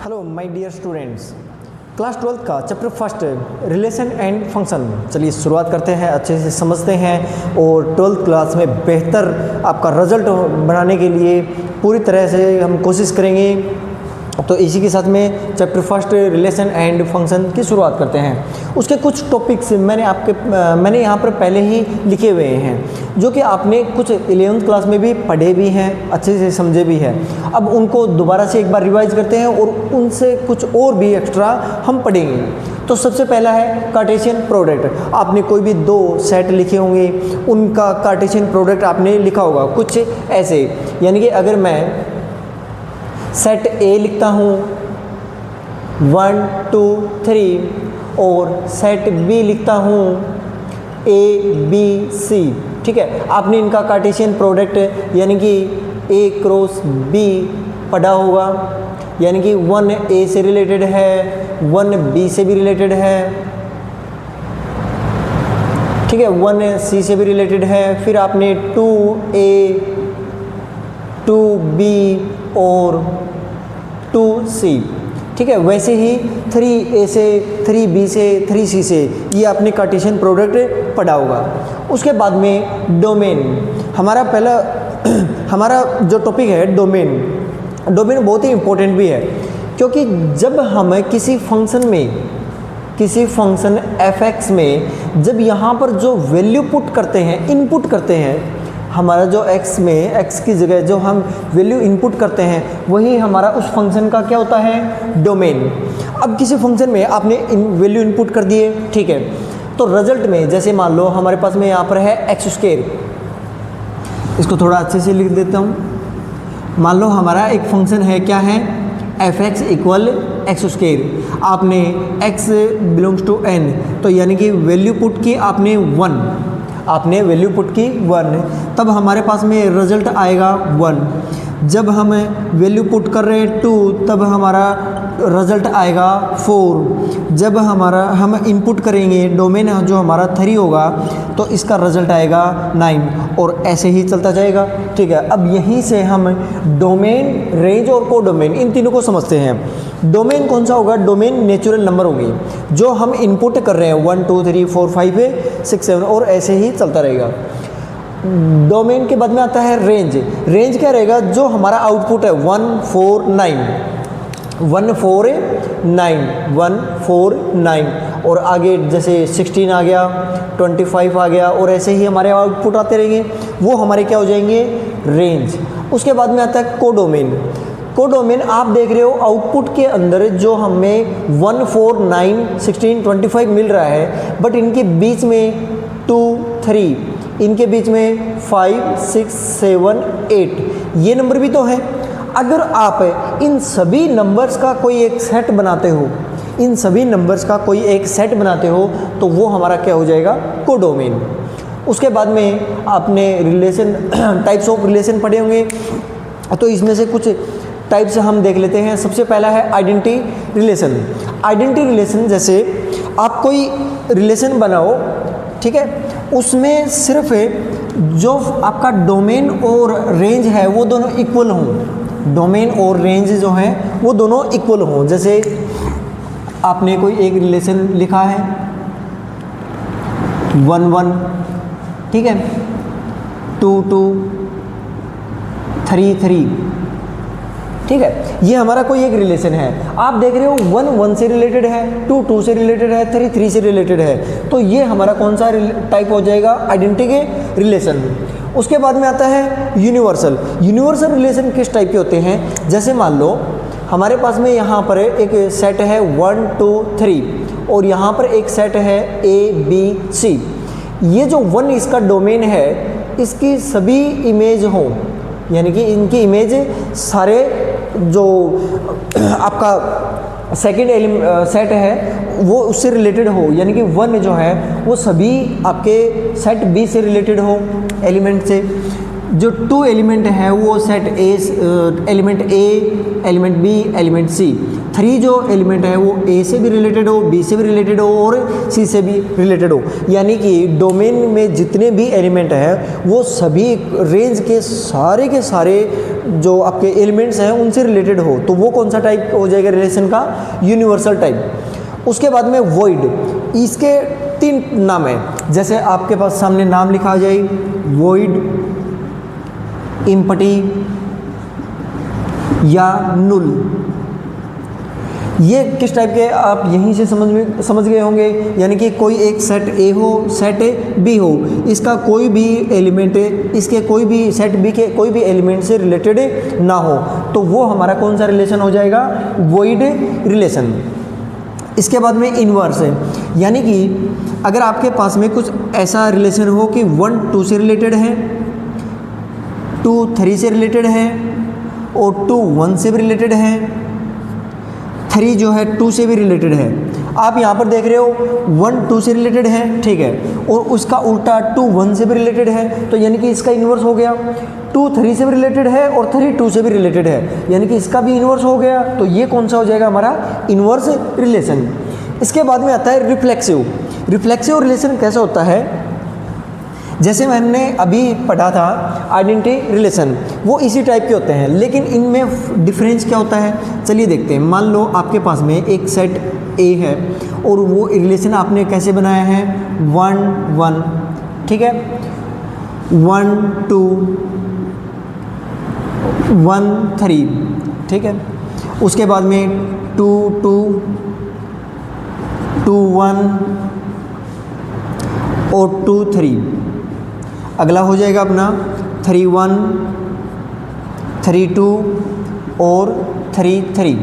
Hello my dear students, class 12 का chapter first relation and function. चलिए शुरुआत करते हैं, अच्छे से समझते हैं और 12th क्लास में बेहतर आपका रिजल्ट बनाने के लिए पूरी तरह से हम कोशिश करेंगे। तो इसी के साथ में chapter first relation and function की शुरुआत करते हैं। उसके कुछ टॉपिक्स मैंने यहाँ पर पहले ही लिखे हुए हैं, जो कि आपने कुछ 11th क्लास में भी पढ़े भी हैं, अच्छे से समझे भी हैं। अब उनको दोबारा से एक बार रिवाइज करते हैं और उनसे कुछ और भी एक्स्ट्रा हम पढ़ेंगे। तो सबसे पहला है कार्टेशियन प्रोडक्ट। आपने कोई भी दो सेट लिखे होंगे, उनका कार्टेशियन प्रोडक्ट आपने लिखा होगा कुछ ऐसे, यानी कि अगर मैं सेट ए लिखता हूँ 1 2 3 और सेट बी लिखता हूँ ए बी सी, ठीक है। आपने इनका कार्टेशियन प्रोडक्ट यानी कि ए क्रॉस बी पढ़ा होगा, यानी कि 1 ए से रिलेटेड है, 1 बी से भी रिलेटेड है, ठीक है, 1 सी से भी रिलेटेड है। फिर आपने 2 ए 2 बी और 2 सी, ठीक है। वैसे ही 3 ए से 3 बी से 3 सी से ये आपने कार्टेशियन प्रोडक्ट पढ़ा होगा। उसके बाद में डोमेन, हमारा जो टॉपिक है डोमेन बहुत ही इम्पोर्टेंट भी है, क्योंकि जब हम किसी फंक्शन f(x) में जब यहाँ पर जो वैल्यू पुट करते हैं, इनपुट करते हैं, हमारा जो x में x की जगह जो हम वैल्यू इनपुट करते हैं वही हमारा उस फंक्शन का क्या होता है, डोमेन। अब किसी फंक्शन में आपने वैल्यू इनपुट कर दिए, ठीक है, तो रिजल्ट में जैसे मान लो हमारे पास में यहाँ पर है x², इसको थोड़ा अच्छे से लिख देता हूँ। मान लो हमारा एक फंक्शन है, क्या है, f(x) = x²। आपने x बिलोंग्स टू n, तो यानी कि वैल्यू पुट की आपने 1, आपने वैल्यू पुट की 1, तब हमारे पास में रिजल्ट आएगा 1। जब हम वैल्यू पुट कर रहे हैं 2, तब हमारा रिजल्ट आएगा 4। जब हम इनपुट करेंगे डोमेन जो हमारा 3 होगा, तो इसका रिजल्ट आएगा 9 और ऐसे ही चलता जाएगा, ठीक है। अब यहीं से हम डोमेन, रेंज और कोडोमेन इन तीनों को समझते हैं। डोमेन कौन सा होगा, डोमेन नेचुरल नंबर होगी जो हम इनपुट कर रहे हैं 1 2 3 4 5 6 7 और ऐसे ही चलता रहेगा। डोमेन के बाद में आता है रेंज। रेंज क्या रहेगा, जो हमारा आउटपुट है 1 4 9 1 4 9 1 4 9 और आगे जैसे 16 आ गया, 25 आ गया और ऐसे ही हमारे आउटपुट आते रहेंगे, वो हमारे क्या हो जाएंगे, रेंज। उसके बाद में आता है कोडोमेन। कोडोमेन आप देख रहे हो आउटपुट के अंदर जो हमें 1 4 9 16 25 मिल रहा है, बट इनके बीच में 2 3, इनके बीच में 5 6 7 8 ये नंबर भी तो है। अगर आप इन सभी नंबर्स का कोई एक सेट बनाते हो, तो वो हमारा क्या हो जाएगा, कोडोमेन। उसके बाद में आपने रिलेशन, टाइप्स ऑफ रिलेशन पढ़े होंगे, तो इसमें से कुछ टाइप्स हम देख लेते हैं। सबसे पहला है आइडेंटिटी रिलेशन। आइडेंटिटी रिलेशन, जैसे आप कोई रिलेशन बनाओ, ठीक है, उसमें सिर्फ जो आपका डोमेन और रेंज है वो दोनों इक्वल हों, डोमेन और रेंज जो हैं वो दोनों इक्वल हों। जैसे आपने कोई एक रिलेशन लिखा है 1 1, ठीक है, 2 2 3 3, ठीक है, ये हमारा कोई एक रिलेशन है। आप देख रहे हो 1 1 से रिलेटेड है, 2 2 से रिलेटेड है, 3 3 से रिलेटेड है, तो ये हमारा कौन सा टाइप हो जाएगा, आइडेंटिटी रिलेशन। उसके बाद में आता है यूनिवर्सल। यूनिवर्सल रिलेशन किस टाइप के होते हैं, जैसे मान लो हमारे पास में यहाँ पर एक सेट है 1 2 3 और यहाँ पर एक सेट है A B C। ये जो 1 इसका डोमेन है, इसकी सभी इमेज हो, यानी कि इनकी इमेज सारे जो आपका सेकेंड सेट है वो उससे रिलेटेड हो, यानी कि 1 जो है वो सभी आपके सेट B से रिलेटेड हो एलिमेंट से। जो 2 एलिमेंट है वो set element A, element B, element C, 3 जो एलिमेंट है वो ए से भी रिलेटेड हो, बी से भी रिलेटेड हो और सी से भी रिलेटेड हो, यानी कि डोमेन में जितने भी एलिमेंट हैं वो सभी रेंज के सारे जो आपके एलिमेंट्स हैं उनसे रिलेटेड हो, तो वो कौन सा टाइप हो जाएगा रिलेशन का, यूनिवर्सल टाइप। उसके बाद में वॉइड, इसके 3 नाम है, जैसे आपके पास सामने नाम लिखा जाए, वॉइड, एम्प्टी या null। ये किस टाइप के आप यहीं से समझ गए होंगे, यानी कि कोई एक सेट ए हो, सेट बी हो, इसका कोई भी एलिमेंट इसके कोई भी सेट बी के कोई भी एलिमेंट से रिलेटेड ना हो, तो वो हमारा कौन सा रिलेशन हो जाएगा, वॉइड रिलेशन। इसके बाद में इन्वर्स है, यानी कि अगर आपके पास में कुछ ऐसा रिलेशन हो कि 1 2 से रिलेटेड है, 2 3 से रिलेटेड है और 2 1 से भी रिलेटेड है, 3 जो है 2 से भी रिलेटेड है। आप यहाँ पर देख रहे हो 1 2 से रिलेटेड है, ठीक है, और उसका उल्टा 2 1 से भी रिलेटेड है, तो यानी कि इसका इन्वर्स हो गया। 2 3 से भी रिलेटेड है और 3 2 से भी रिलेटेड है, यानी कि इसका भी इन्वर्स हो गया, तो ये कौन सा हो जाएगा हमारा इन्वर्स रिलेशन। इसके बाद में आता है रिफ्लेक्सिव। रिफ्लेक्सिव रिलेशन कैसा होता है, जैसे हमने अभी पढ़ा था आइडेंटिटी रिलेशन, वो इसी टाइप के होते हैं, लेकिन इनमें डिफरेंस क्या होता है, चलिए देखते हैं। मान लो आपके पास में एक सेट ए है और वो रिलेशन आपने कैसे बनाया है, 1 1, ठीक है, 1 2 1 3, ठीक है, उसके बाद में 2 2 2 1 और 2 3। अगला हो जाएगा अपना 3 1 3 2 और 3 3।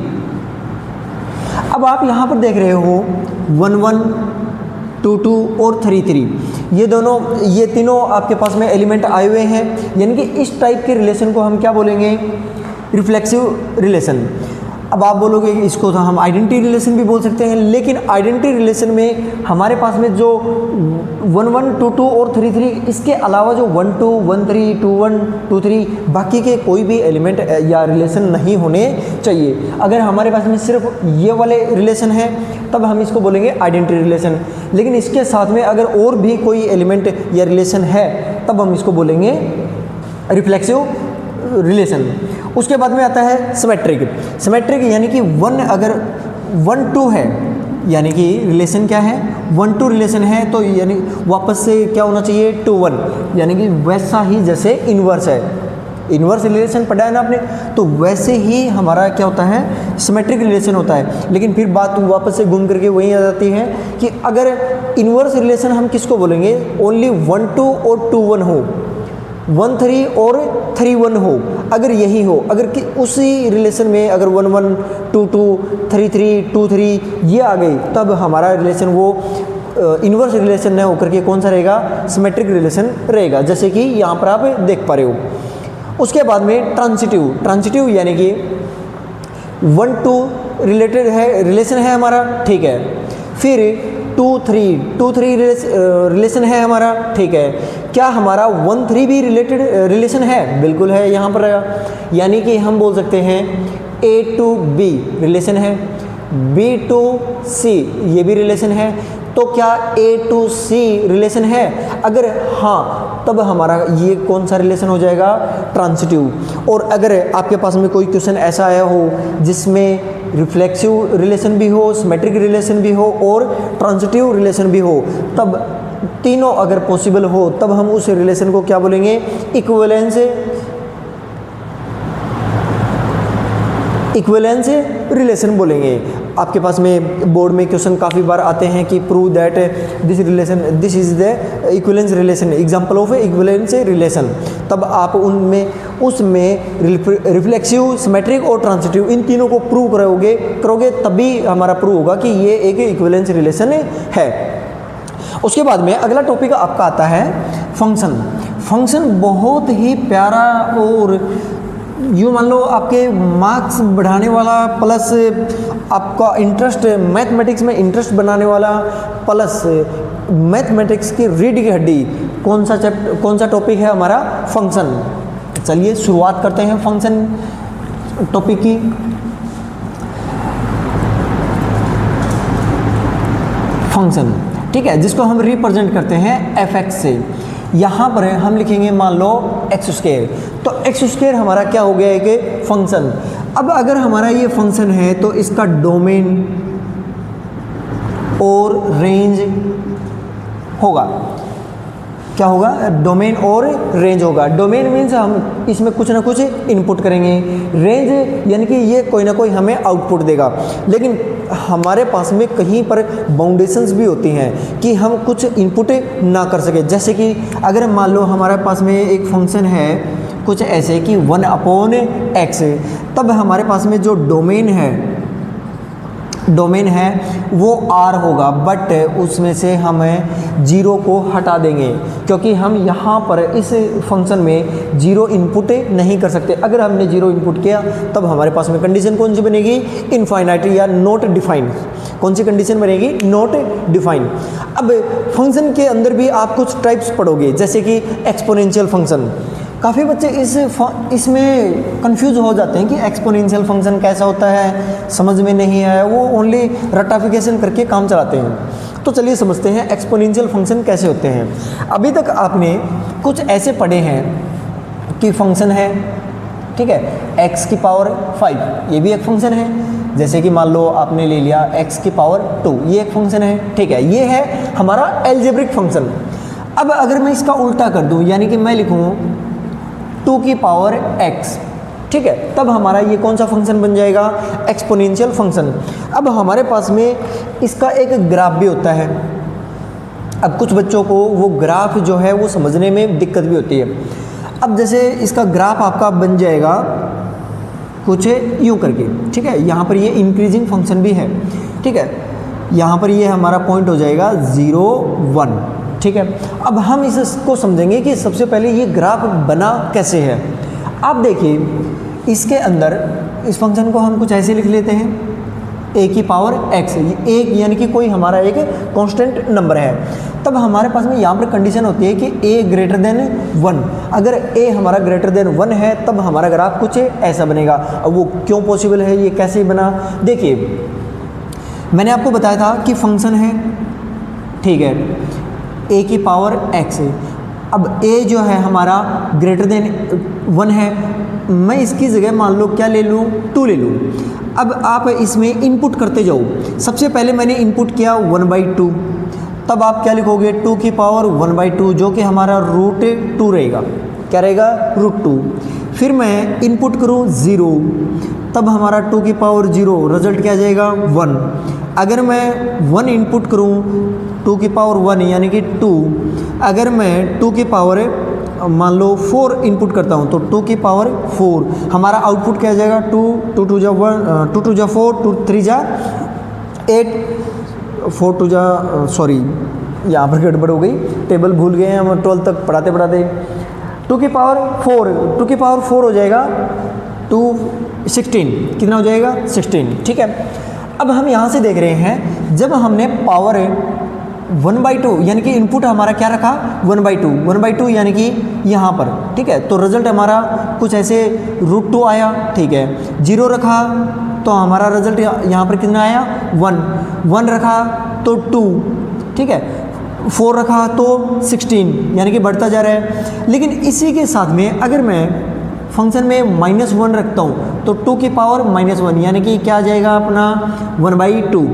अब आप यहाँ पर देख रहे हो 1 1 2 2 और 3 3, ये तीनों आपके पास में एलिमेंट आए हुए हैं, यानी कि इस टाइप के रिलेशन को हम क्या बोलेंगे, रिफ्लेक्सिव रिलेशन। अब आप बोलोगे कि इसको तो हम आइडेंटिटी रिलेशन भी बोल सकते हैं, लेकिन आइडेंटिटी रिलेशन में हमारे पास में जो 1 1 2 2 और 3 3, इसके अलावा जो 1 2 1 3 2 1 2 3 बाकी के कोई भी एलिमेंट या रिलेशन नहीं होने चाहिए। अगर हमारे पास में सिर्फ ये वाले रिलेशन है तब हम इसको बोलेंगे आइडेंटिटी रिलेशन, लेकिन इसके साथ में अगर और भी कोई एलिमेंट या रिलेशन है तब हम इसको बोलेंगे रिफ्लेक्सिव रिलेशन। उसके बाद में आता है सिमेट्रिक। सिमेट्रिक यानी कि 1 अगर 1 2 है, यानी कि रिलेशन क्या है, 1 2 रिलेशन है, तो यानी वापस से क्या होना चाहिए, 2 1, यानी कि वैसा ही जैसे इन्वर्स है, इन्वर्स रिलेशन पढ़ा है ना आपने, तो वैसे ही हमारा क्या होता है, सिमेट्रिक रिलेशन होता है। लेकिन फिर बात वापस से घूम करके वहीं आ जाती है कि अगर इन्वर्स रिलेशन हम किसको बोलेंगे, ओनली 1 2 और 2 1 हो, 1 3 और 3 1 हो, अगर यही हो, अगर कि उसी रिलेशन में अगर 1 1 2 2 3 3 2 3 ये आ गई, तब हमारा रिलेशन वो इन्वर्स रिलेशन न होकर के कौन सा रहेगा, सिमेट्रिक रिलेशन रहेगा, जैसे कि यहाँ पर आप देख पा रहे हो। उसके बाद में ट्रांसिटिव। ट्रांसिटिव यानी कि 1 2 रिलेटेड है, रिलेशन है हमारा, ठीक है, फिर 2 3 रिलेशन है हमारा, ठीक है, क्या हमारा 1 3 भी रिलेशन है, बिल्कुल है यहाँ पर, यानी कि हम बोल सकते हैं A to B रिलेशन है, B to C ये भी रिलेशन है, तो क्या A to C रिलेशन है, अगर हाँ तब हमारा ये कौन सा रिलेशन हो जाएगा, ट्रांसिटिव। और अगर आपके पास में कोई क्वेश्चन ऐसा आया हो जिसमें रिफ्लेक्सिव रिलेशन भी हो, सिमेट्रिक रिलेशन भी हो और ट्रांसिटिव रिलेशन भी हो, तब तीनों अगर पॉसिबल हो तब हम उस रिलेशन को क्या बोलेंगे, इक्विवेलेंस रिलेशन बोलेंगे। आपके पास में बोर्ड में क्वेश्चन काफ़ी बार आते हैं कि prove that this is the equivalence relation, example of equivalence relation, तब आप उसमें रिफ्लेक्सिव, सिमेट्रिक और ट्रांसिटिव इन तीनों को प्रूव करोगे तभी हमारा प्रूव होगा कि ये एक इक्विवेलेंस रिलेशन है। उसके बाद में अगला टॉपिक आपका आता है फंक्शन। फंक्शन बहुत ही प्यारा और यूँ मान लो आपके मार्क्स बढ़ाने वाला, प्लस आपका इंटरेस्ट मैथमेटिक्स में इंटरेस्ट बनाने वाला, प्लस मैथमेटिक्स की रीढ़ की हड्डी कौन सा टॉपिक है हमारा, फंक्शन। चलिए शुरुआत करते हैं फंक्शन टॉपिक की। फंक्शन, ठीक है, जिसको हम रिप्रेजेंट करते हैं fx से। यहाँ पर हम लिखेंगे मान लो एक्स स्क्वायर, तो एक्स स्क्वायर हमारा क्या हो गया एक फंक्शन। अब अगर हमारा ये फंक्शन है तो इसका डोमेन और रेंज होगा, क्या होगा, डोमेन और रेंज होगा। डोमेन मीन्स हम इसमें कुछ ना कुछ इनपुट करेंगे, रेंज यानी कि ये कोई ना कोई हमें आउटपुट देगा। लेकिन हमारे पास में कहीं पर बाउंडेशंस भी होती हैं कि हम कुछ इनपुट ना कर सके। जैसे कि अगर मान लो हमारे पास में एक फंक्शन है कुछ ऐसे कि 1/x, तब हमारे पास में जो डोमेन है वो r होगा, बट उसमें से हमें 0 को हटा देंगे क्योंकि हम यहाँ पर इस फंक्शन में 0 इनपुट नहीं कर सकते। अगर हमने 0 इनपुट किया तब हमारे पास में कंडीशन कौन सी बनेगी, इनफाइनाइट या नॉट डिफाइंड। कौन सी कंडीशन बनेगी, नॉट डिफाइंड। अब फंक्शन के अंदर भी आप कुछ टाइप्स पढ़ोगे, जैसे कि एक्सपोनेंशियल फंक्शन। काफ़ी बच्चे इसमें कंफ्यूज हो जाते हैं कि एक्सपोनेंशियल फंक्शन कैसा होता है, समझ में नहीं आया, वो ओनली रटाफिकेशन करके काम चलाते हैं। तो चलिए समझते हैं एक्सपोनेंशियल फंक्शन कैसे होते हैं। अभी तक आपने कुछ ऐसे पढ़े हैं कि फंक्शन है, ठीक है, x की पावर 5, ये भी एक फंक्शन है। जैसे कि मान लो आपने ले लिया x की पावर 2, ये एक फंक्शन है, ठीक है, ये है हमारा एल्जेब्रिक फंक्शन। अब अगर मैं इसका उल्टा कर दूं, यानी कि मैं लिखूं 2 की पावर x, ठीक है, तब हमारा ये कौन सा फंक्शन बन जाएगा, एक्सपोनेंशियल फंक्शन। अब हमारे पास में इसका एक ग्राफ भी होता है। अब कुछ बच्चों को वो ग्राफ जो है वो समझने में दिक्कत भी होती है। अब जैसे इसका ग्राफ आपका बन जाएगा कुछ यूँ करके, ठीक है, यहाँ पर ये इंक्रीजिंग फंक्शन भी है, ठीक है, यहाँ पर ये हमारा पॉइंट हो जाएगा 0 1, ठीक है। अब हम इसको समझेंगे कि सबसे पहले ये ग्राफ बना कैसे है। आप देखिए इसके अंदर इस फंक्शन को हम कुछ ऐसे लिख लेते हैं, a की पावर x, एक यानी कि कोई हमारा एक कांस्टेंट नंबर है। तब हमारे पास में यहाँ पर कंडीशन होती है कि a ग्रेटर देन 1। अगर a हमारा ग्रेटर देन 1 है तब हमारा ग्राफ कुछ ऐसा बनेगा। अब वो क्यों पॉसिबल है, ये कैसे बना, देखिए मैंने आपको बताया था कि फंक्शन है, ठीक है, a की पावर x है। अब a जो है हमारा ग्रेटर देन 1 है, मैं इसकी जगह मान लो क्या ले लूँ, 2 ले लूँ। अब आप इसमें इनपुट करते जाओ। सबसे पहले मैंने इनपुट किया 1/2, तब आप क्या लिखोगे 2 की पावर 1/2, जो कि हमारा √2 रहेगा, क्या रहेगा, √2। फिर मैं इनपुट करूँ 0, तब हमारा 2 की पावर 0, रिजल्ट क्या जाएगा 1। अगर मैं 1 इनपुट करूँ 2 की पावर 1 यानी कि 2, अगर मैं 2 की पावर मान लो 4 इनपुट करता हूँ तो 2 की पावर 4, हमारा आउटपुट क्या जाएगा 2 2 जा 1, 2 2 जा 4, 2 3 जा 8, 4 2 जा सॉरी यहाँ पर गड़बड़ हो गई, टेबल भूल गए हैं हम 12 तक पढ़ाते पढ़ाते। 2 की पावर 4 हो जाएगा 16, कितना हो जाएगा 16, ठीक है। अब हम यहाँ से देख रहे हैं जब हमने पावर 1/2 यानी कि इनपुट हमारा क्या रखा 1/2 यानी कि यहाँ पर, ठीक है, तो रिजल्ट हमारा कुछ ऐसे √2 आया, ठीक है। 0 रखा तो हमारा रिजल्ट यहाँ पर कितना आया 1 रखा तो 2, ठीक है, 4 रखा तो 16 यानी कि बढ़ता जा रहा है। लेकिन इसी के साथ में अगर मैं फंक्शन में -1 रखता हूँ तो 2 की पावर -1 यानी कि क्या आ जाएगा अपना 1/2।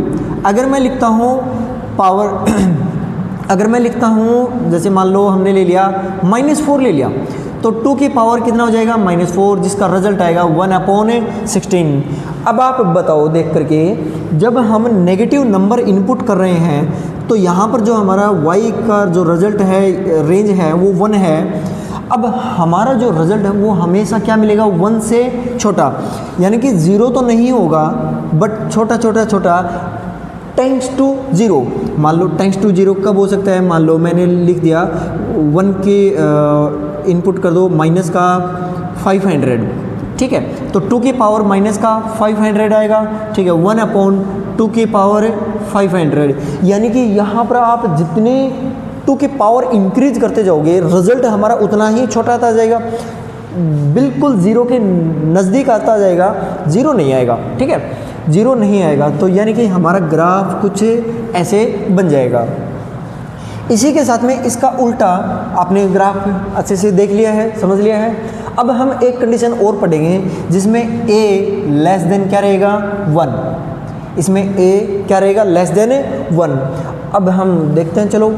अगर मैं लिखता हूँ पावर अगर मैं लिखता हूँ जैसे मान लो हमने ले लिया -4 ले लिया तो 2 की पावर कितना हो जाएगा -4, जिसका रिजल्ट आएगा 1/16। अब आप बताओ देख करके, जब हम नेगेटिव नंबर इनपुट कर रहे हैं तो यहाँ पर जो हमारा y का जो रिजल्ट है, रेंज है वो 1 है। अब हमारा जो रिजल्ट है वो हमेशा क्या मिलेगा 1 से छोटा, यानी कि 0 तो नहीं होगा बट छोटा टाइम्स टू 0। मान लो टाइम्स टू 0 कब हो सकता है, मान लो मैंने लिख दिया 1 के इनपुट कर दो माइनस का 500, ठीक है, तो 2 की पावर माइनस का 500 आएगा, ठीक है, 1/2 की पावर 500। यानी कि यहाँ पर आप जितने 2 की पावर इंक्रीज करते जाओगे रिजल्ट हमारा उतना ही छोटा आता जाएगा, बिल्कुल 0 के नज़दीक आता जाएगा, 0 नहीं आएगा, ठीक है। जीरो नहीं आएगा तो यानी कि हमारा ग्राफ कुछ ऐसे बन जाएगा। इसी के साथ में इसका उल्टा आपने ग्राफ अच्छे से देख लिया है, समझ लिया है। अब हम एक कंडीशन और पढ़ेंगे जिसमें a लेस देन क्या रहेगा 1, इसमें a क्या रहेगा लेस देन 1। अब हम देखते हैं, चलो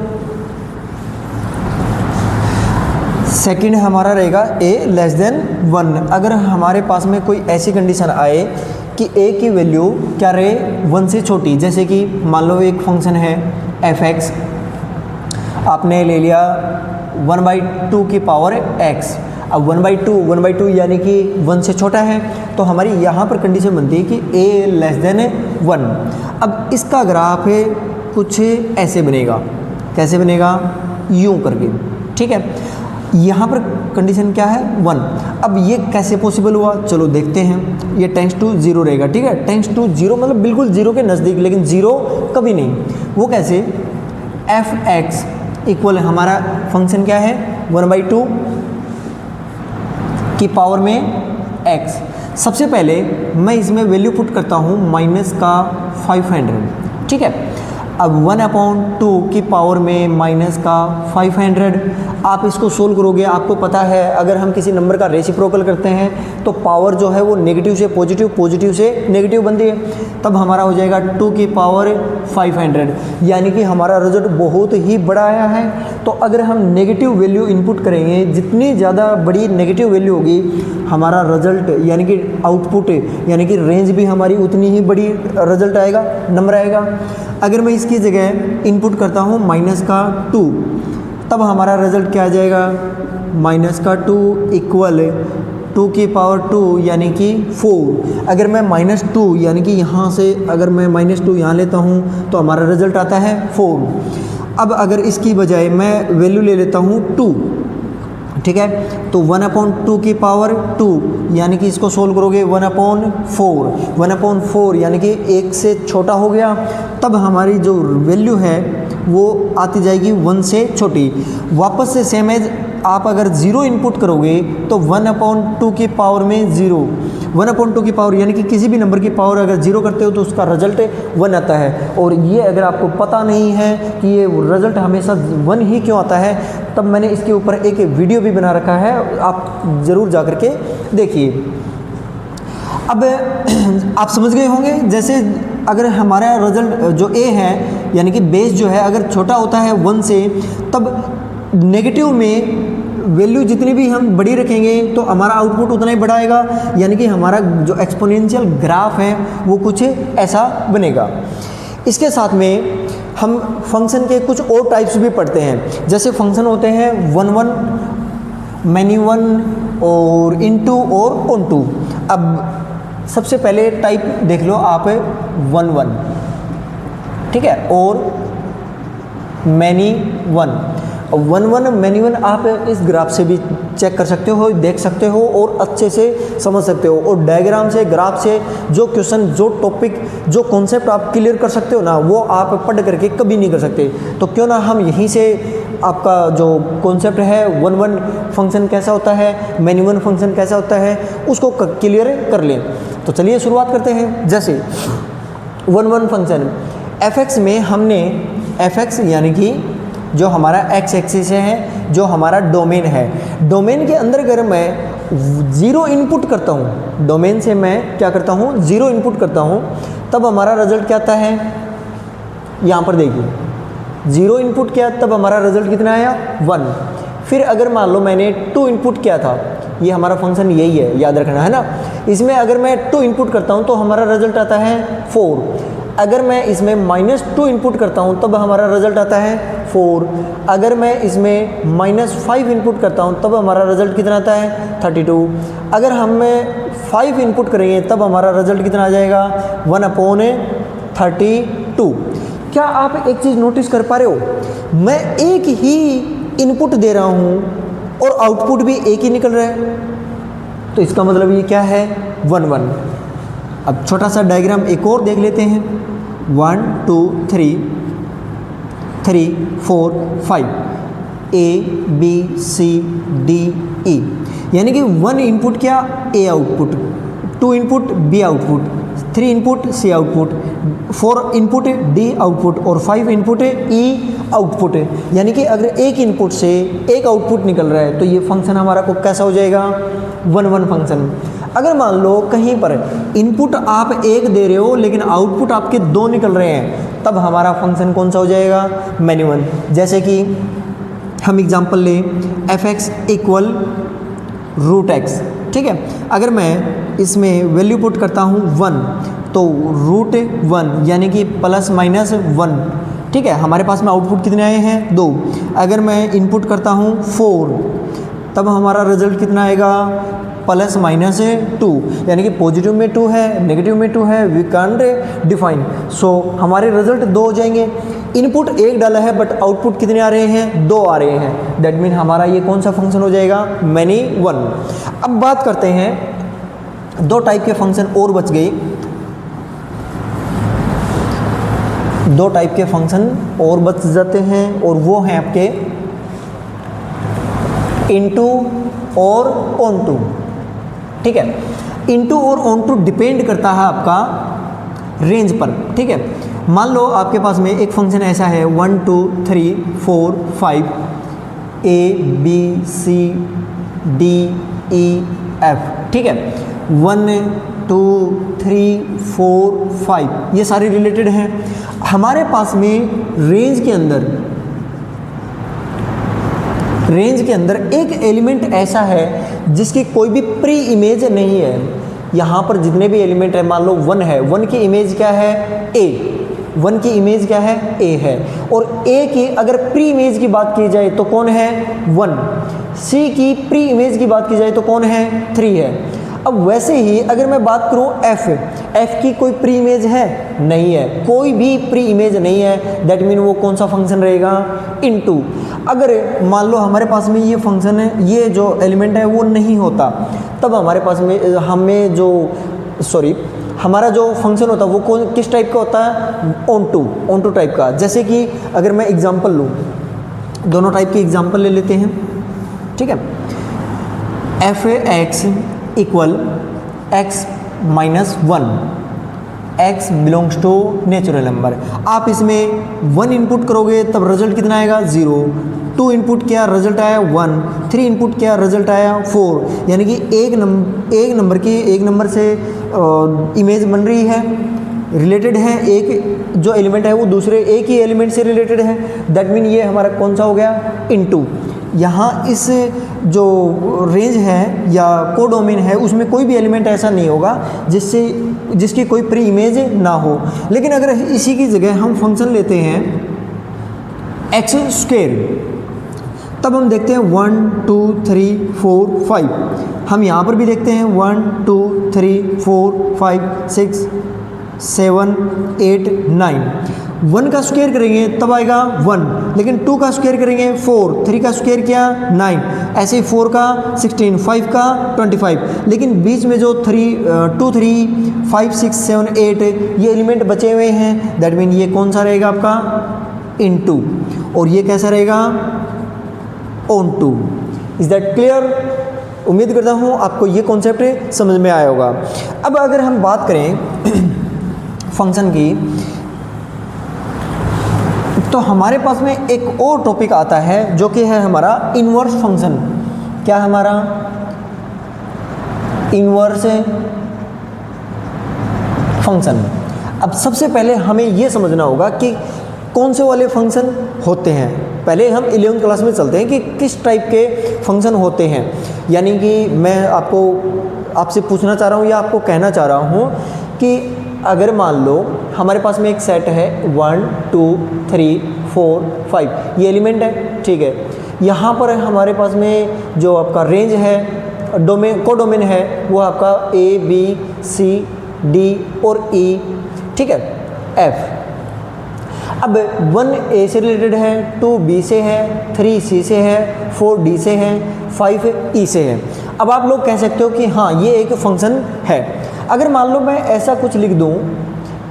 सेकंड हमारा रहेगा a लेस देन 1। अगर हमारे पास में कोई ऐसी कंडीशन आए कि a की वैल्यू क्या रहे 1 से छोटी, जैसे कि मान लो एक फंक्शन है f(x), आपने ले लिया 1/2 की पावर x। अब 1/2 यानी कि 1 से छोटा है, तो हमारी यहाँ पर कंडीशन बनती है कि a लेस देन 1। अब इसका ग्राफ है कुछ ऐसे बनेगा, कैसे बनेगा, यूँ करके, ठीक है। यहाँ पर कंडीशन क्या है 1। अब ये कैसे पॉसिबल हुआ, चलो देखते हैं। ये टेंड्स टू 0 रहेगा, ठीक है। टेंड्स टू 0 मतलब बिल्कुल 0 के नज़दीक, लेकिन 0 कभी नहीं। वो कैसे, f(x) इक्वल हमारा फंक्शन क्या है 1/2 की पावर में x। सबसे पहले मैं इसमें वैल्यू पुट करता हूँ माइनस का 500, ठीक है। अब 1/2 की पावर में माइनस का 500, आप इसको सोल्व करोगे, आपको पता है अगर हम किसी नंबर का रेसिप्रोकल करते हैं तो पावर जो है वो नेगेटिव से पॉजिटिव, पॉजिटिव से नेगेटिव बनती है। तब हमारा हो जाएगा 2 की पावर 500, यानी कि हमारा रिजल्ट बहुत ही बड़ा आया है। तो अगर हम नेगेटिव वैल्यू इनपुट करेंगे, जितनी ज़्यादा बड़ी नेगेटिव वैल्यू होगी, हमारा रिजल्ट यानी कि आउटपुट यानी कि रेंज भी हमारी उतनी ही बड़ी रिजल्ट आएगा, नंबर आएगा। अगर मैं इसकी जगह इनपुट करता हूँ माइनस का 2, तब हमारा रिजल्ट क्या आ जाएगा माइनस का 2 इक्वल 2 की पावर 2 यानी कि 4। अगर मैं -2 यानी कि यहाँ से अगर मैं -2 यहाँ लेता हूँ तो हमारा रिजल्ट आता है 4। अब अगर इसकी बजाय मैं वैल्यू ले लेता हूँ 2, ठीक है, तो 1/2 की पावर 2 यानी कि इसको सोल्व करोगे 1/4 यानी कि 1 से छोटा हो गया। तब हमारी जो वैल्यू है वो आती जाएगी 1 से छोटी। वापस से सेम एज आप अगर 0 इनपुट करोगे तो 1/2 की पावर में 0, 1/2 की पावर यानी कि किसी भी नंबर की पावर अगर 0 करते हो तो उसका रिजल्ट 1 आता है। और ये अगर आपको पता नहीं है कि ये रिजल्ट हमेशा 1 ही क्यों आता है, तब मैंने इसके ऊपर एक वीडियो भी बना रखा है, आप ज़रूर जा कर के देखिए। अब आप समझ गए होंगे, जैसे अगर हमारा रिजल्ट जो a है यानी कि बेस जो है अगर छोटा होता है 1 से, तब नेगेटिव में वैल्यू जितनी भी हम बड़ी रखेंगे तो हमारा आउटपुट उतना ही बड़ा आएगा, यानी कि हमारा जो एक्सपोनेंशियल ग्राफ है वो कुछ ऐसा बनेगा। इसके साथ में हम फंक्शन के कुछ और टाइप्स भी पढ़ते हैं। जैसे फंक्शन होते हैं 1/1, मैनी 1 और इनटू और ऑनटू। अब सबसे पहले टाइप देख लो आप 1/1, ठीक है, और मैनी 1। 1/1 मैनी 1 आप इस ग्राफ से भी चेक कर सकते हो, देख सकते हो और अच्छे से समझ सकते हो। और डायग्राम से, ग्राफ से जो क्वेश्चन, जो टॉपिक, जो कॉन्सेप्ट आप क्लियर कर सकते हो ना, वो आप पढ़ करके कभी नहीं कर सकते। तो क्यों ना हम यहीं से आपका जो कॉन्सेप्ट है 1/1 फंक्शन कैसा होता है, मैनी 1 फंक्शन कैसा होता है, उसको क्लियर कर लें। तो चलिए शुरुआत करते हैं। जैसे 1/1 फंक्शन f(x) में हमने f(x) यानी कि जो हमारा x एक्सिस है, जो हमारा डोमेन है, डोमेन के अंदर अगर मैं 0 इनपुट करता हूँ, डोमेन से मैं क्या करता हूँ 0 इनपुट करता हूँ, तब हमारा रिजल्ट क्या आता है, यहाँ पर देखिए 0 इनपुट किया तब हमारा रिजल्ट कितना आया 1। फिर अगर मान लो मैंने 2 इनपुट किया था, ये हमारा फंक्शन यही है, याद रखना है ना। इसमें अगर मैं 2 इनपुट करता हूँ तो हमारा रिजल्ट आता है 4। अगर मैं इसमें -2 इनपुट करता हूँ तब हमारा रिजल्ट आता है 4। अगर मैं इसमें -5 इनपुट करता हूँ तब हमारा रिजल्ट कितना आता है 32। अगर हम 5 इनपुट करेंगे तब हमारा रिजल्ट कितना आ जाएगा 1/32। क्या आप एक चीज़ नोटिस कर पा रहे हो, मैं एक ही इनपुट दे रहा हूँ और आउटपुट भी एक ही निकल रहा है, तो इसका मतलब ये क्या है 1/1। अब छोटा सा डायग्राम एक और देख लेते हैं। 1 2 3 3 4 5 A B C D E, यानी कि 1 इनपुट क्या A output, 2 input B output, 3 input C output, 4 input D output और 5 इनपुट E आउटपुट। यानी कि अगर एक इनपुट से एक आउटपुट निकल रहा है तो ये फंक्शन हमारा को कैसा हो जाएगा, 1 1 फंक्शन। अगर मान लो कहीं पर इनपुट आप एक दे रहे हो लेकिन आउटपुट आपके 2 निकल रहे हैं, तब हमारा फंक्शन कौन सा हो जाएगा, मैनी वन। जैसे कि हम एग्जांपल लें f(x) इक्वल √x, ठीक है। अगर मैं इसमें वैल्यू पुट करता हूँ 1 तो √1 यानी कि ±1, ठीक है। हमारे पास में आउटपुट कितने आए हैं, 2। अगर मैं इनपुट करता हूँ 4 तब हमारा रिजल्ट कितना आएगा, ±2, यानी कि पॉजिटिव में 2 है, नेगेटिव में 2 है, वी कांट डिफाइन। सो हमारे रिजल्ट 2 हो जाएंगे। इनपुट 1 डाला है बट आउटपुट कितने आ रहे हैं, 2 आ रहे हैं। दैट मीन हमारा ये कौन सा फंक्शन हो जाएगा, मैनी वन। अब बात करते हैं 2 टाइप के फंक्शन और बच गए, 2 टाइप के फंक्शन और बच जाते हैं और वो हैं आपके इनटू और ऑनटू, ठीक है। इनटू और ऑनटू डिपेंड करता है आपका रेंज पर, ठीक है। मान लो आपके पास में एक फंक्शन ऐसा है 1 2 3 4 5 A B C D E F, ठीक है। 1 2 3 4 5 ये सारे रिलेटेड हैं। हमारे पास में रेंज के अंदर एक एलिमेंट ऐसा है जिसकी कोई भी प्री इमेज नहीं है। यहाँ पर जितने भी एलिमेंट है, मान लो 1 है, 1 की इमेज क्या है, A, 1 की इमेज क्या है, A है। और A की अगर प्री इमेज की बात की जाए तो कौन है, 1। C की प्री इमेज की बात की जाए तो कौन है, 3 है। अब वैसे ही अगर मैं बात करूं F की कोई प्री इमेज है, नहीं है, कोई भी प्री इमेज नहीं है। दैट मीन वो कौन सा फंक्शन रहेगा, इनटू। अगर मान लो हमारे पास में ये फंक्शन है, ये जो एलिमेंट है वो नहीं होता, तब हमारे पास में हमारा जो फंक्शन होता है वो किस टाइप का होता है, ऑन टू टाइप का। जैसे कि अगर मैं एग्जांपल लूँ, दोनों टाइप की एग्जांपल ले लेते हैं, ठीक है। f(x) equal x - 1, x belongs to natural number. आप इसमें 1 इनपुट करोगे तब रिजल्ट कितना आएगा, 0। 2 इनपुट किया, रिजल्ट आया 1। 3 इनपुट किया, रिजल्ट आया 4। यानी कि एक नंबर से इमेज बन रही है, रिलेटेड है। एक जो एलिमेंट है वो दूसरे एक ही एलिमेंट से रिलेटेड है। दैट मीन ये हमारा कौन सा हो गया, इनटू। यहाँ इस जो रेंज है या कोडोमेन है उसमें कोई भी एलिमेंट ऐसा नहीं होगा जिसकी कोई प्री इमेज ना हो। लेकिन अगर इसी की जगह हम फंक्शन लेते हैं x², तब हम देखते हैं 1 2 3 4 5। हम यहाँ पर भी देखते हैं 1 2 3 4 5 6 7 8 9। 1 का स्क्वायर करेंगे तब आएगा 1, लेकिन 2 का स्क्वायर करेंगे 4, 3 का स्क्वायर किया 9, ऐसे ही 4 का 16, 5 का 25। लेकिन बीच में जो 2 3 5 6 7 8 ये एलिमेंट बचे हुए हैं। दैट मीन ये कौन सा रहेगा आपका, इनटू, और ये कैसा रहेगा, ऑनटू। Is that clear? उम्मीद करता हूँ आपको ये कॉन्सेप्ट समझ में आया होगा। अब अगर हम बात करें फंक्शन की, तो हमारे पास में एक और टॉपिक आता है जो कि है हमारा इन्वर्स फंक्शन। क्या हमारा इन्वर्स फंक्शन। अब सबसे पहले हमें यह समझना होगा कि कौन से वाले फंक्शन होते हैं। पहले हम 11वीं क्लास में चलते हैं कि किस टाइप के फंक्शन होते हैं। यानी कि मैं आपसे पूछना चाह रहा हूँ या आपको कहना चाह रहा हूँ कि अगर मान लो हमारे पास में एक सेट है 1 2 3 4 5 ये एलिमेंट है, ठीक है। यहाँ पर हमारे पास में जो आपका रेंज है, कोडोमेन है, वो आपका A B C D और E, ठीक है, F। अब 1 A से रिलेटेड है, 2 B से है, 3 C से है, 4 D से है, 5 E से है। अब आप लोग कह सकते हो कि हाँ ये एक फंक्शन है। अगर मान लो मैं ऐसा कुछ लिख दूँ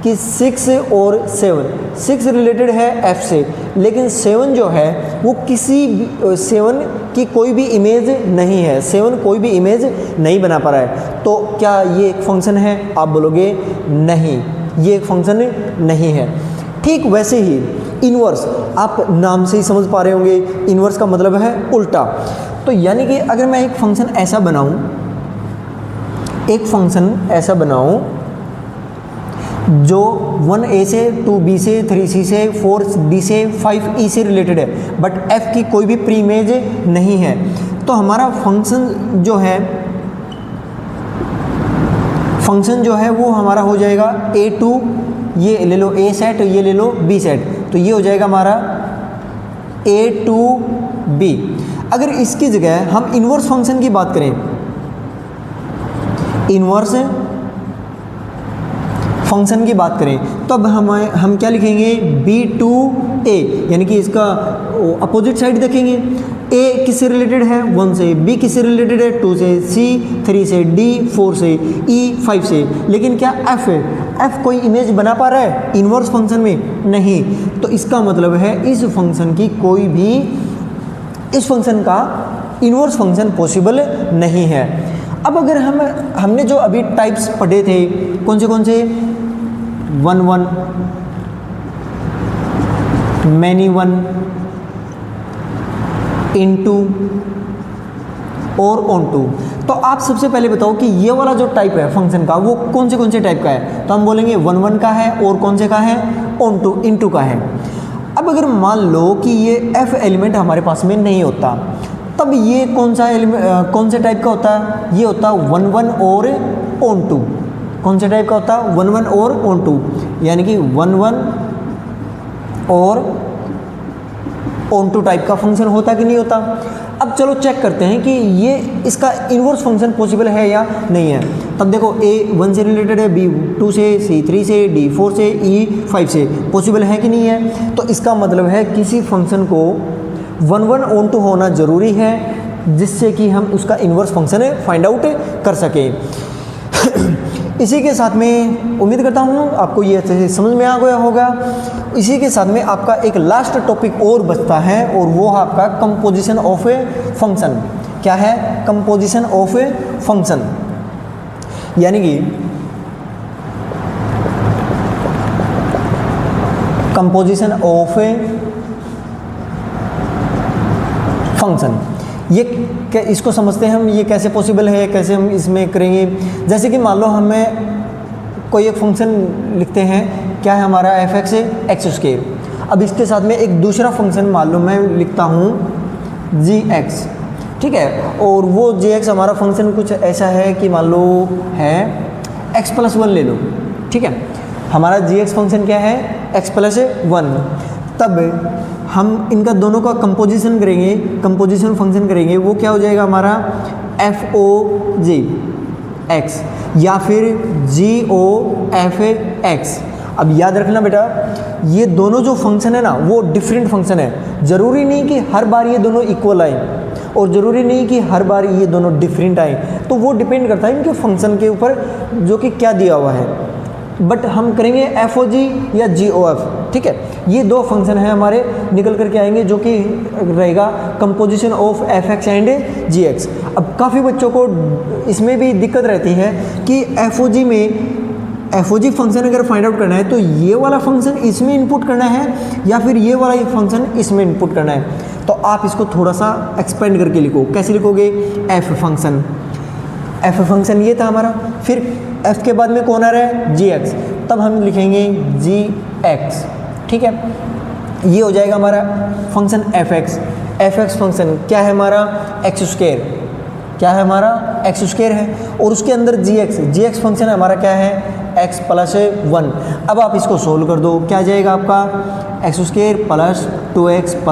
कि 6 और 7, 6 रिलेटेड है f से, लेकिन 7 जो है वो किसी 7 की कोई भी इमेज नहीं है, 7 कोई भी इमेज नहीं बना पा रहा है। तो क्या ये एक फंक्शन है? आप बोलोगे नहीं, ये एक फंक्शन नहीं है। ठीक वैसे ही इन्वर्स, आप नाम से ही समझ पा रहे होंगे, इन्वर्स का मतलब है उल्टा। तो यानी कि अगर मैं एक फंक्शन ऐसा बनाऊं, एक फंक्शन ऐसा बनाऊं जो 1a से 2b से 3c से 4d से 5e से रिलेटेड है, बट f की कोई भी प्री इमेज नहीं है, तो हमारा फंक्शन जो है वो हमारा हो जाएगा a2, ये ले लो a सेट, ये ले लो b सेट, तो ये हो जाएगा हमारा a2b। अगर इसकी जगह हम इन्वर्स फंक्शन की बात करें, इन्वर्स फंक्शन की बात करें, तो अब हम क्या लिखेंगे? b2a, यानी कि इसका अपोजिट साइड देखेंगे। a किससे रिलेटेड है? 1 से, b किससे रिलेटेड है? 2 से, c 3 से, d 4 से, e 5 से, लेकिन क्या f है? f कोई इमेज बना पा रहा है इन्वर्स फंक्शन में? नहीं। तो इसका मतलब है इस फंक्शन की कोई भी, इस फंक्शन का इन्वर्स फंक्शन पॉसिबल नहीं है। अब अगर हमने जो अभी टाइप्स पढ़े थे, कौन से 1 1, मैनी 1, इनटू और ऑन टू, तो आप सबसे पहले बताओ कि ये वाला जो टाइप है फंक्शन का वो कौन से टाइप का है? तो हम बोलेंगे 1 1 का है, और कौन से का है? ऑन टू, इनटू का है। अब अगर मान लो कि ये f एलिमेंट हमारे पास में नहीं होता, तब ये कौन से टाइप का होता है? ये होता 1 1 और ऑन टू। कौन से टाइप का होता? 1 1 और ऑन टू, यानी कि 1 1 और ऑन टू टाइप का फंक्शन होता कि नहीं होता? अब चलो चेक करते हैं कि ये इसका इन्वर्स फंक्शन पॉसिबल है या नहीं है। तब देखो a 1 से रिलेटेड है, b 2 से, c 3 से, d 4 से, e 5 से, पॉसिबल है कि नहीं है? तो इसका मतलब है किसी फंक्शन को 1 1 ऑन टू होना ज़रूरी है, जिससे कि हम उसका इन्वर्स फंक्शन फाइंड आउट कर सकें। इसी के साथ में उम्मीद करता हूँ आपको ये अच्छे से समझ में आ गया होगा। इसी के साथ में आपका एक लास्ट टॉपिक और बचता है, और वो है आपका कंपोजिशन ऑफ ए फंक्शन। क्या है? कंपोजिशन ऑफ ए फंक्शन, यानी कि कंपोजिशन ऑफ ए फंक्शन। ये इसको समझते हैं हम, ये कैसे पॉसिबल है, कैसे हम इसमें करेंगे। जैसे कि मान लो हमें कोई एक फंक्शन लिखते हैं, क्या है हमारा f(x) x²। अब इसके साथ में एक दूसरा फंक्शन मान लो मैं लिखता हूँ g(x), ठीक है, और वो g(x) हमारा फंक्शन कुछ ऐसा है कि मान लो है x+1 ले लो, ठीक है। हमारा g(x) फंक्शन क्या है? x+1। तब हम इनका दोनों का कंपोजिशन करेंगे, कंपोजिशन फंक्शन करेंगे, वो क्या हो जाएगा हमारा f(o(g)(x) या फिर g(o(f(x). अब याद रखना बेटा, ये दोनों जो फंक्शन है ना वो डिफरेंट फंक्शन है। ज़रूरी नहीं कि हर बार ये दोनों इक्वल आए, और ज़रूरी नहीं कि हर बार ये दोनों डिफरेंट आए, तो वो डिपेंड करता है इनके फंक्शन के ऊपर जो कि क्या दिया हुआ है। बट हम करेंगे f(o(g) या g(o(f), ठीक है। ये दो फंक्शन हैं हमारे, निकल करके आएंगे, जो कि रहेगा composition of f(x) and g(x). अब काफ़ी बच्चों को इसमें भी दिक्कत रहती है कि f(o(g) में f(o(g) फंक्शन अगर फाइंड आउट करना है तो ये वाला फंक्शन इसमें इनपुट करना है या फिर ये वाला फंक्शन इसमें इनपुट करना है। तो आप इसको थोड़ा सा एक्सपेंड करके लिखो। कैसे लिखोगे? f फंक्शन ये था हमारा, फिर f के बाद में कौन आ रहा है? g(x), तब हम लिखेंगे g(x), ठीक है। ये हो जाएगा हमारा फंक्शन f(x) फंक्शन क्या है हमारा? x², क्या है हमारा? x² है, और उसके अंदर g(x) फंक्शन हमारा क्या है? x+1। अब आप इसको सोल्व कर दो, क्या जाएगा आपका? x² + 2x +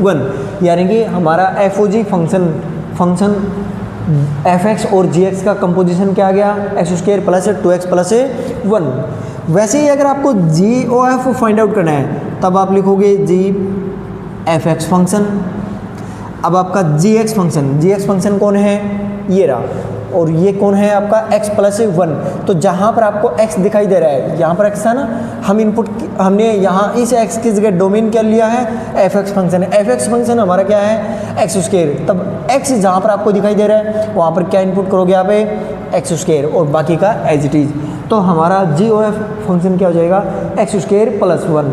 1, यानी कि हमारा f(o(g) फंक्शन f(x) और g(x) का कंपोजिशन क्या आ गया? x² + 2x + 1। वैसे ही अगर आपको g(o(f) फाइंड आउट करना है, तब आप लिखोगे g(f(x) फंक्शन। अब आपका g(x) फंक्शन कौन है? ये रहा, और ये कौन है आपका x प्लस 1। तो जहाँ पर आपको x दिखाई दे रहा है, यहाँ पर x है ना, हमने यहाँ इस x की जगह डोमेन क्या लिया है, fx फंक्शन है। fx फंक्शन हमारा क्या है, एक्स स्क्वायर। तब x जहाँ पर आपको दिखाई दे रहा है वहाँ पर क्या इनपुट करोगे यहाँ पे, एक्स स्क्वायर, और बाकी का एज इट इज़। तो हमारा जी ओ एफ फंक्शन क्या हो जाएगा, एक्स स्क्वायर प्लस 1।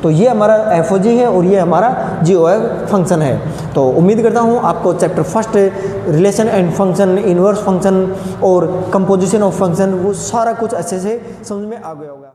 तो ये हमारा एफ ओ जी है और ये हमारा जी ओ एफ फंक्शन है। तो उम्मीद करता हूँ आपको chapter first relation and function, inverse function और कंपोजिशन ऑफ फंक्शन, वो सारा कुछ अच्छे से समझ में आ गया होगा।